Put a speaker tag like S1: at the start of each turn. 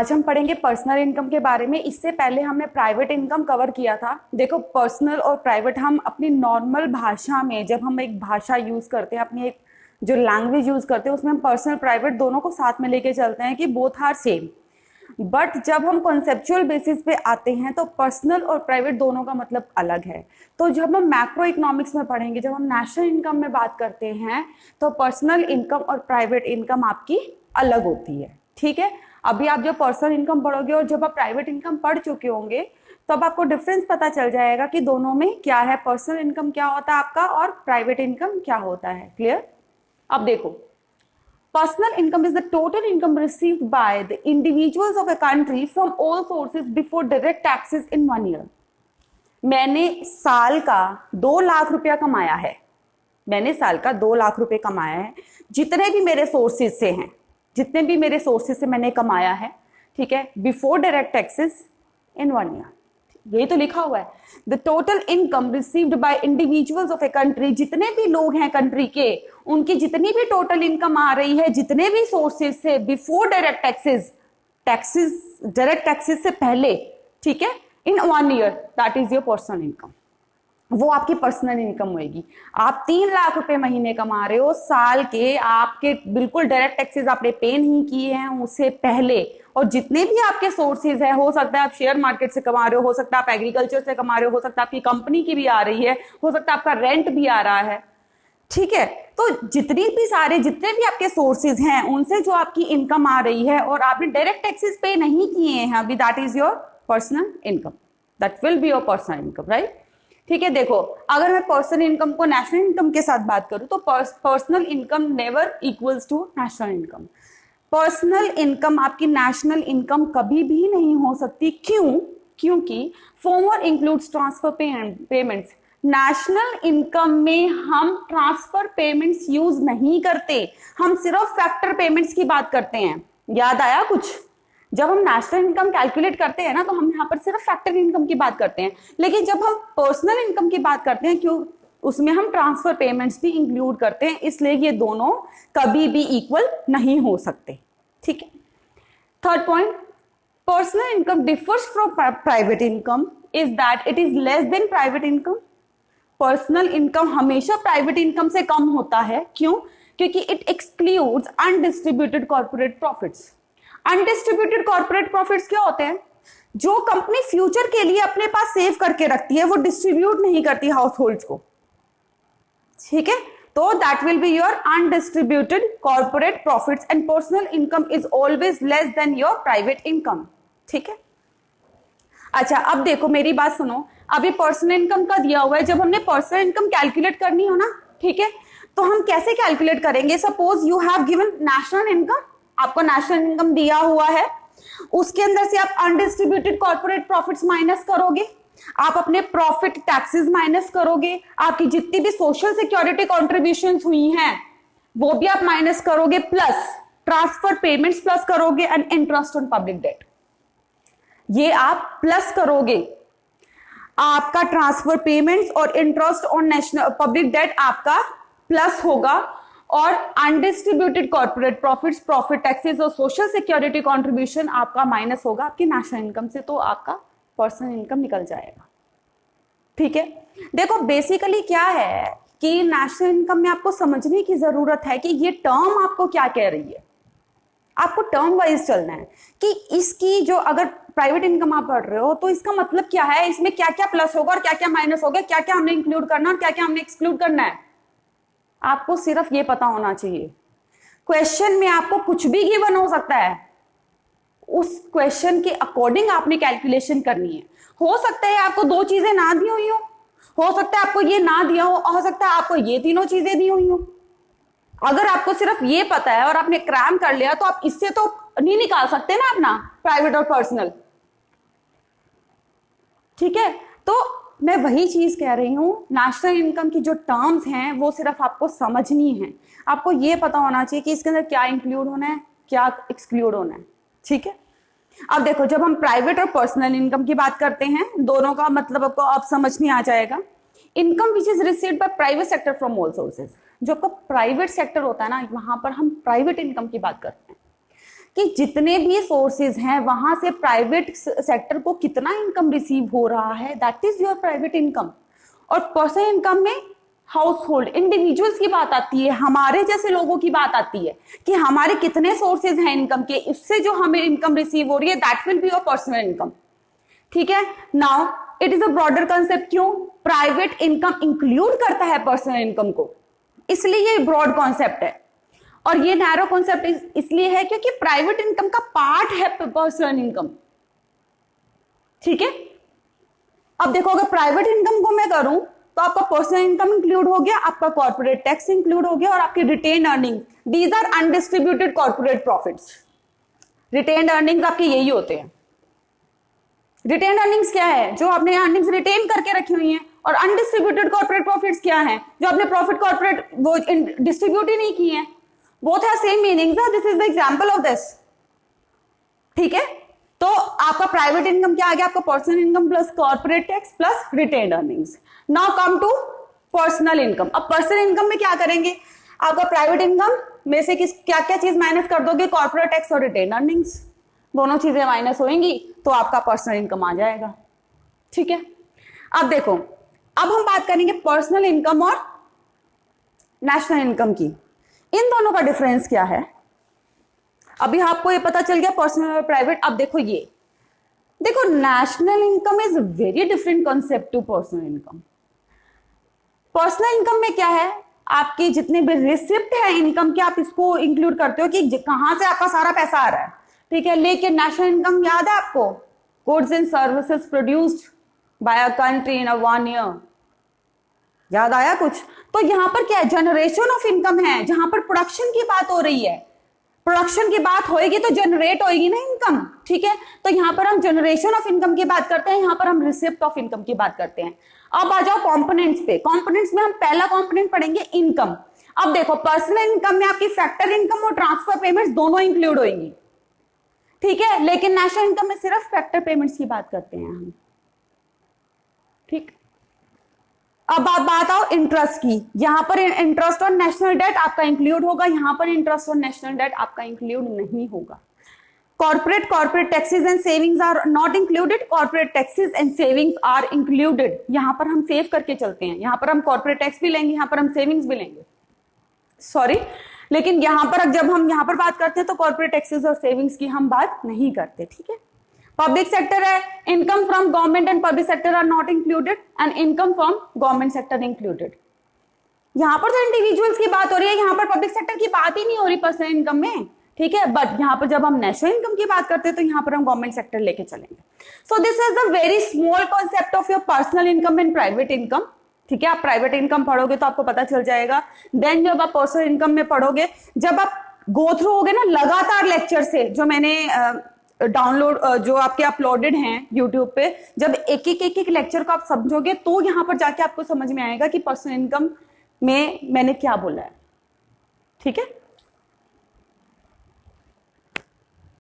S1: आज हम पढ़ेंगे पर्सनल इनकम के बारे में। इससे पहले हमने प्राइवेट इनकम कवर किया था। देखो, पर्सनल और प्राइवेट हम अपनी नॉर्मल भाषा में, जब हम एक भाषा यूज करते हैं, अपनी एक जो लैंग्वेज यूज करते हैं, उसमें हम पर्सनल प्राइवेट दोनों को साथ में लेके चलते हैं कि बोथ आर सेम। बट जब हम कॉन्सेप्चुअल बेसिस पे आते हैं तो पर्सनल और प्राइवेट दोनों का मतलब अलग है। तो जब हम मैक्रो इकोनॉमिक्स में पढ़ेंगे, जब हम नेशनल इनकम में बात करते हैं, तो पर्सनल इनकम और प्राइवेट इनकम आपकी अलग होती है। ठीक है, अभी आप जब पर्सनल इनकम पढ़ोगे और जब आप प्राइवेट इनकम पढ़ चुके होंगे, तो अब आपको डिफरेंस पता चल जाएगा कि दोनों में क्या है, पर्सनल इनकम क्या होता है आपका और प्राइवेट इनकम क्या होता है। क्लियर? अब देखो, personal income is the total income received by the individuals of a country from all sources before direct taxes in 1 year. मैंने साल का 2 लाख रुपया कमाया है, मैंने साल का 2 लाख रुपए कमाया है, जितने भी मेरे सोर्सेज से हैं, जितने भी मेरे सोर्सेज से मैंने कमाया है, ठीक है, बिफोर डायरेक्ट टैक्सेस इन 1 ईयर। यही तो लिखा हुआ है, the total income received by individuals of a country. जितने भी लोग हैं कंट्री के, उनकी जितनी भी टोटल इनकम आ रही है, जितने भी सोर्सेज से, before direct taxes, direct taxes से पहले, ठीक है, इन 1 year, that is your personal income. वो आपकी पर्सनल इनकम होगी। आप 3 लाख रुपए महीने कमा रहे हो साल के, आपके बिल्कुल डायरेक्ट टैक्सेस आपने पे नहीं किए हैं उससे पहले, और जितने भी आपके सोर्सेज है, हो सकता है आप शेयर मार्केट से कमा रहे हो सकता है आप एग्रीकल्चर से कमा रहे हो सकता है आपकी कंपनी की भी आ रही है, हो सकता है आपका रेंट भी आ रहा है, ठीक है। तो जितने भी आपके सोर्सेज हैं, उनसे जो आपकी इनकम आ रही है और आपने डायरेक्ट टैक्सेस पे नहीं किए हैं अभी, that is your personal income, that will be your personal income, right. ठीक है, देखो, अगर मैं पर्सनल इनकम को नेशनल इनकम के साथ बात करूं, तो personal income never equals to national income. Personal income आपकी नेशनल इनकम कभी भी नहीं हो सकती। क्यों? क्योंकि former includes transfer payments. National income में हम ट्रांसफर पेमेंट्स यूज नहीं करते, हम सिर्फ फैक्टर पेमेंट्स की बात करते हैं। याद आया कुछ? जब हम नेशनल इनकम कैलकुलेट करते हैं ना, तो हम यहाँ पर सिर्फ फैक्टर इनकम की बात करते हैं, लेकिन जब हम पर्सनल इनकम की बात करते हैं, क्यों, उसमें हम ट्रांसफर पेमेंट्स भी इंक्लूड करते हैं, इसलिए ये दोनों कभी भी इक्वल नहीं हो सकते। ठीक है। Third point, personal income differs from private income is that it is less than private income. Personal income हमेशा प्राइवेट इनकम से कम होता है। क्यों? क्योंकि it excludes undistributed corporate profits. Undistributed corporate profits क्या होते हैं? जो कंपनी फ्यूचर के लिए अपने पास सेव करके रखती है, वो डिस्ट्रीब्यूट नहीं करती हाउस होल्ड्स को, ठीक है। तो that will be your undistributed corporate profits and personal income is always less than your private income, ठीक है। अच्छा, अब देखो, मेरी बात सुनो, अभी पर्सनल इनकम का दिया हुआ है, जब हमने पर्सनल इनकम कैलकुलेट करनी हो ना, ठीक है, तो हम कैसे कैलकुलेट करेंगे? Suppose you have given national income, आपको नेशनल इनकम दिया हुआ है, उसके अंदर से आप अनडिस्ट्रीब्यूटेड कॉर्पोरेट प्रॉफिट्स माइनस करोगे, आप अपने प्रॉफिट टैक्सेस माइनस करोगे, आपकी जितनी भी सोशल सिक्योरिटी कॉन्ट्रीब्यूशंस हुई हैं वो भी आप माइनस करोगे, प्लस ट्रांसफर पेमेंट्स प्लस करोगे and interest on public debt, ये आप प्लस करोगे। आपका ट्रांसफर पेमेंट्स और interest on national public debt आपका प्लस होगा, और undistributed corporate profits, profit taxes और सोशल सिक्योरिटी कंट्रीब्यूशन आपका माइनस होगा आपकी नेशनल इनकम से, तो आपका पर्सनल इनकम निकल जाएगा। ठीक है, देखो, बेसिकली क्या है कि नेशनल इनकम में आपको समझने की जरूरत है कि ये टर्म आपको क्या कह रही है। आपको टर्म वाइज चलना है कि इसकी जो, अगर प्राइवेट इनकम आप पढ़ रहे हो तो इसका मतलब क्या है, इसमें क्या क्या प्लस होगा और क्या क्या माइनस होगा, क्या क्या हमने इंक्लूड करना और क्या क्या हमने एक्सक्लूड करना है, आपको सिर्फ ये पता होना चाहिए। क्वेश्चन में आपको कुछ भी गिवन हो सकता है, उस क्वेश्चन के अकॉर्डिंग आपने कैलकुलेशन करनी है। हो सकता है आपको 2 चीजें ना दी हुई हो सकता है आपको ये ना दिया हो सकता है आपको ये तीनों चीजें दी हुई हो। अगर आपको सिर्फ ये पता है और आपने क्रैम कर लिया, तो आप इससे तो नहीं निकाल सकते ना अपना प्राइवेट और पर्सनल, ठीक है। तो मैं वही चीज कह रही हूं, नेशनल इनकम की जो टर्म्स हैं वो सिर्फ आपको समझनी है, आपको ये पता होना चाहिए कि इसके अंदर क्या इंक्लूड होना है, क्या एक्सक्लूड होना है, ठीक है। अब देखो, जब हम प्राइवेट और पर्सनल इनकम की बात करते हैं, दोनों का मतलब आपको अब समझ नहीं आ जाएगा। Income which is received by private sector from all sources, जो आपका प्राइवेट सेक्टर होता है ना, वहां पर हम प्राइवेट इनकम की बात करते हैं। कि जितने भी सोर्सेज हैं वहां से प्राइवेट सेक्टर को कितना इनकम रिसीव हो रहा है, that is your private income. और पर्सनल इनकम में हाउस होल्ड इंडिविजुअल्स की बात आती है, हमारे जैसे लोगों की बात आती है कि हमारे कितने सोर्सेज हैं इनकम के, इससे जो हमें इनकम रिसीव हो रही है that will be your personal income. ठीक है, now it is a broader concept. क्यों? प्राइवेट इनकम इंक्लूड करता है पर्सनल इनकम को, इसलिए ये ब्रॉड कॉन्सेप्ट है। और ये नैरो कॉन्सेप्ट इसलिए है क्योंकि प्राइवेट इनकम का पार्ट है पर्सनल इनकम। ठीक है, अब देखो अगर प्राइवेट इनकम को मैं करूं तो आपका पर्सनल इनकम इंक्लूड हो गया, आपका कॉर्पोरेट टैक्स इंक्लूड हो गया, और आपकी retained earning, these are undistributed corporate profits. Retained earnings आपके यही होते हैं। रिटेन अर्निंग्स क्या है? जो आपने अर्निंग्स रिटेन करके रखी हुई हैं। और अनडिस्ट्रीब्यूटेड कॉर्पोरेट प्रॉफिट्स क्या है? जो आपने प्रॉफिट कॉर्पोरेट वो डिस्ट्रीब्यूट ही नहीं किए हैं। Both have same meanings, this is the example of this. ठीक है, तो आपका प्राइवेट इनकम क्या आ गया? आपका personal income plus corporate tax plus retained earnings. Now come to personal income. अब पर्सनल इनकम में क्या करेंगे? आपका प्राइवेट इनकम में से किस क्या क्या चीज माइनस कर दोगे? कॉर्पोरेट टैक्स और रिटेन अर्निंग्स, दोनों चीजें माइनस होंगी तो आपका पर्सनल इनकम आ जाएगा। ठीक है, अब देखो, अब हम बात करेंगे पर्सनल इनकम और नेशनल इनकम की। इन दोनों का डिफरेंस क्या है? अभी आपको ये पता चल गया पर्सनल और प्राइवेट। अब देखो, ये देखो, national income is very different concept to personal income. Personal income में क्या है? आपके जितने भी रिसिप्ट है इनकम के, आप इसको इंक्लूड करते हो कि कहां से आपका सारा पैसा आ रहा है। ठीक है, लेकिन नेशनल इनकम याद है आपको? Goods and services produced by a country in a 1 year. याद आया कुछ? तो यहां पर क्या है? जनरेशन ऑफ इनकम है, जहां पर प्रोडक्शन की बात हो रही है। प्रोडक्शन की बात होएगी तो जनरेट होएगी ना इनकम। ठीक है, तो यहां पर हम जनरेशन ऑफ इनकम की बात करते हैं, यहां पर हम रिसिप्ट ऑफ इनकम की बात करते हैं। अब आ जाओ कंपोनेंट्स पे। कंपोनेंट्स में हम पहला कंपोनेंट पढ़ेंगे इनकम। अब देखो, पर्सनल इनकम में आपकी फैक्टर इनकम और ट्रांसफर पेमेंट्स दोनों इंक्लूड होंगी। ठीक है, लेकिन नेशनल इनकम में सिर्फ फैक्टर पेमेंट्स की बात करते हैं हम। ठीक, अब आप बात आओ इंटरेस्ट की। यहां पर इंटरेस्ट और नेशनल डेट आपका इंक्लूड होगा, यहां पर इंटरेस्ट और नेशनल डेट आपका इंक्लूड नहीं होगा। Corporate taxes and savings are not included, corporate taxes and savings are included. यहां पर हम सेव करके चलते हैं, यहां पर हम कॉर्पोरेट टैक्स भी लेंगे, यहां पर हम सेविंग्स भी लेंगे। सॉरी, लेकिन यहां पर जब हम यहां पर बात करते हैं तो कॉर्पोरेट टैक्सेस और सेविंग्स की हम बात नहीं करते। ठीक है, पब्लिक सेक्टर है, income from government and public sector are not included and income from government sector included. यहां पर तो इंडिविजुअल्स की बात हो रही है, यहां पर पब्लिक सेक्टर की बात ही नहीं हो रही पर्सनल इनकम में। ठीक है, बट यहां पर जब हम नेशनल इनकम की बात करते हैं तो यहां पर हम गवर्नमेंट सेक्टर लेके चलेंगे। So this is the very small concept of your personal income and private income. ठीक है, आप प्राइवेट इनकम पढ़ोगे तो आपको पता चल जाएगा। देन जब आप पर्सनल इनकम में पढ़ोगे, जब आप गो थ्रू होगे ना लगातार लेक्चर से, जो मैंने डाउनलोड जो आपके अपलोडेड हैं यूट्यूब पे, जब एक एक लेक्चर को आप समझोगे तो यहां पर जाके आपको समझ में आएगा कि पर्सनल इनकम में मैंने क्या बोला है। ठीक है,